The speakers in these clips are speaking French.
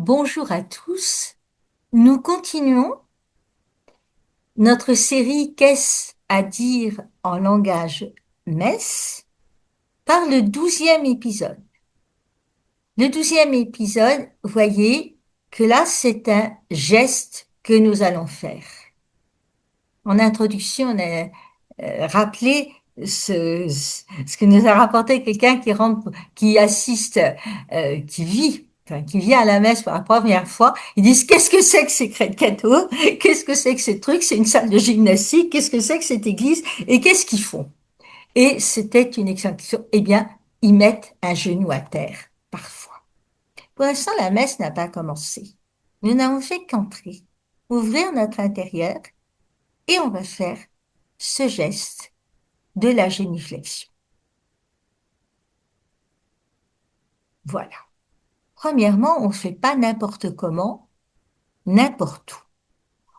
Bonjour à tous. Nous continuons notre série Qu'est-ce à dire en langage messe par le 12e épisode. Le 12e épisode, voyez que là, c'est un geste que nous allons faire. En introduction, on a rappelé ce que nous a rapporté quelqu'un qui assiste, qui vient à la messe pour la première fois. Ils disent, qu'est-ce que c'est que ces cathos? Qu'est-ce que c'est que ce truc? C'est une salle de gymnastique? Qu'est-ce que c'est que cette église? Et qu'est-ce qu'ils font? Et c'était une exception. Eh bien, ils mettent un genou à terre, parfois. Pour l'instant, la messe n'a pas commencé. Nous n'avons fait qu'entrer, ouvrir notre intérieur, et on va faire ce geste de la génuflexion. Voilà. Premièrement, on ne fait pas n'importe comment, n'importe où.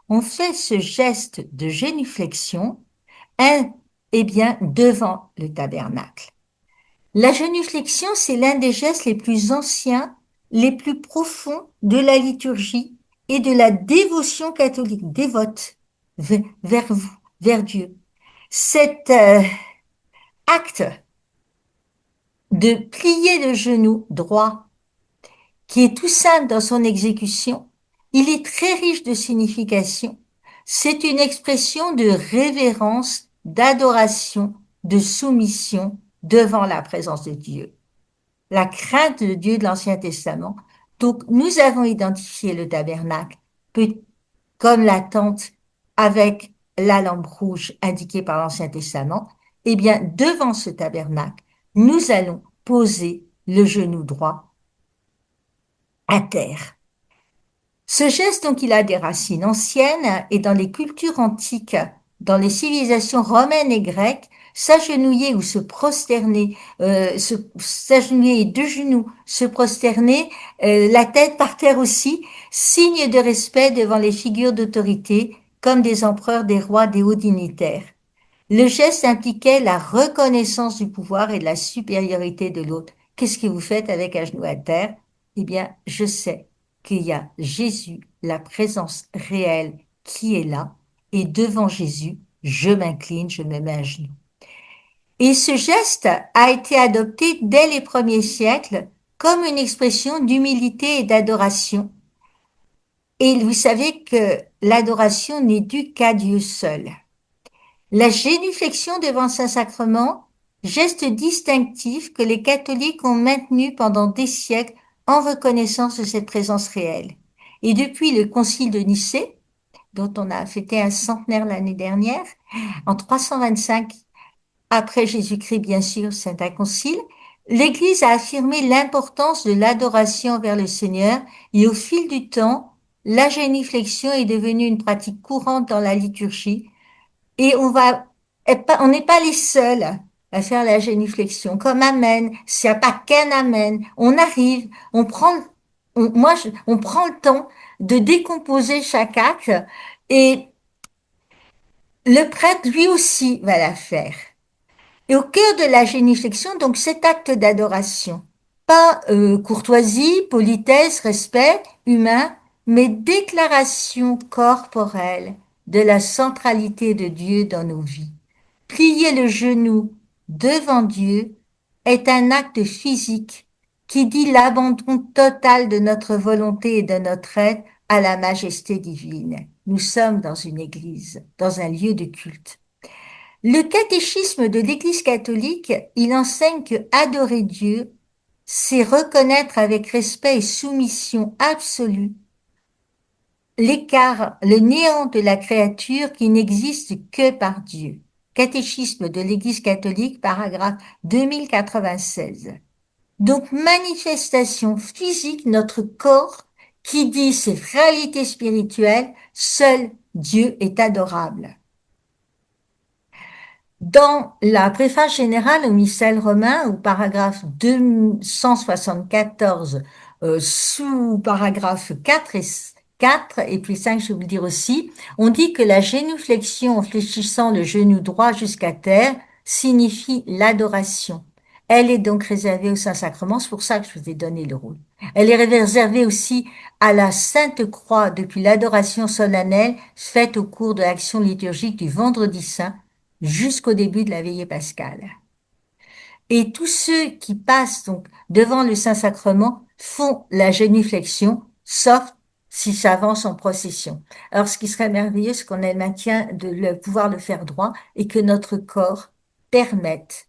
On fait ce geste de génuflexion, eh bien, devant le tabernacle. La génuflexion, c'est l'un des gestes les plus anciens, les plus profonds de la liturgie et de la dévotion catholique, dévote vers vous, vers Dieu. Cet acte de plier le genou droit, qui est tout simple dans son exécution, il est très riche de signification. C'est une expression de révérence, d'adoration, de soumission devant la présence de Dieu. La crainte de Dieu de l'Ancien Testament. Donc, nous avons identifié le tabernacle comme la tente avec la lampe rouge indiquée par l'Ancien Testament. Eh bien, devant ce tabernacle, nous allons poser le genou droit à terre. Ce geste, donc, il a des racines anciennes et dans les cultures antiques, dans les civilisations romaines et grecques, s'agenouiller ou se prosterner, s'agenouiller de genoux, se prosterner, la tête par terre aussi, signe de respect devant les figures d'autorité, comme des empereurs, des rois, des hauts dignitaires. Le geste impliquait la reconnaissance du pouvoir et de la supériorité de l'autre. Qu'est-ce que vous faites avec un genou à terre? Eh bien, je sais qu'il y a Jésus, la présence réelle qui est là, et devant Jésus, je m'incline, je me mets à genoux. Et ce geste a été adopté dès les premiers siècles comme une expression d'humilité et d'adoration. Et vous savez que l'adoration n'est due qu'à Dieu seul. La génuflexion devant Saint-Sacrement, geste distinctif que les catholiques ont maintenu pendant des siècles en reconnaissance de cette présence réelle. Et depuis le concile de Nicée, dont on a fêté un centenaire l'année dernière, en 325 après Jésus-Christ, bien sûr, c'est un concile, l'Église a affirmé l'importance de l'adoration vers le Seigneur et au fil du temps, la génuflexion est devenue une pratique courante dans la liturgie et on n'est pas les seuls à faire la génuflexion. Comme Amen, s'il n'y a pas qu'un Amen, on arrive, on prend le temps de décomposer chaque acte et le prêtre lui aussi va la faire. Et au cœur de la génuflexion, donc cet acte d'adoration, pas courtoisie, politesse, respect humain, mais déclaration corporelle de la centralité de Dieu dans nos vies. Plier le genou devant Dieu est un acte physique qui dit l'abandon total de notre volonté et de notre être à la majesté divine. Nous sommes dans une église, dans un lieu de culte. Le catéchisme de l'Église catholique, il enseigne que adorer Dieu, c'est reconnaître avec respect et soumission absolue l'écart, le néant de la créature qui n'existe que par Dieu. Catéchisme de l'Église catholique, paragraphe 2096. Donc, manifestation physique, notre corps qui dit cette réalité spirituelle, seul Dieu est adorable. Dans la préface générale au missel romain, au paragraphe 274, sous paragraphe 4 et puis 5, je vais vous le dire aussi, on dit que la génuflexion en fléchissant le genou droit jusqu'à terre signifie l'adoration. Elle est donc réservée au Saint-Sacrement, c'est pour ça que je vous ai donné le rôle. Elle est réservée aussi à la Sainte Croix depuis l'adoration solennelle faite au cours de l'action liturgique du Vendredi Saint jusqu'au début de la veillée pascale. Et tous ceux qui passent donc devant le Saint-Sacrement font la génuflexion, sauf s'ils s'avancent en procession. Alors, ce qui serait merveilleux, c'est qu'on ait le maintien de pouvoir le faire droit et que notre corps permette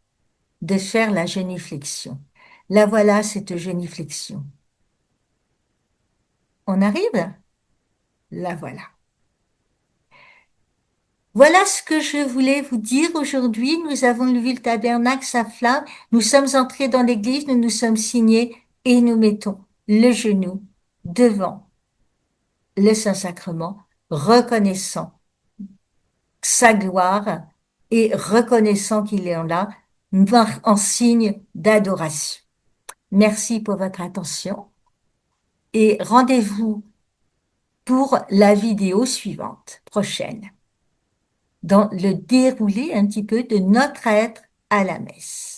de faire la génuflexion. La voilà, cette génuflexion. On arrive? La voilà. Voilà ce que je voulais vous dire aujourd'hui. Nous avons vu le tabernacle, sa flamme. Nous sommes entrés dans l'église, nous nous sommes signés et nous mettons le genou devant le Saint-Sacrement, reconnaissant sa gloire et reconnaissant qu'il est là en signe d'adoration. Merci pour votre attention et rendez-vous pour la vidéo suivante, prochaine, dans le déroulé un petit peu de notre être à la messe.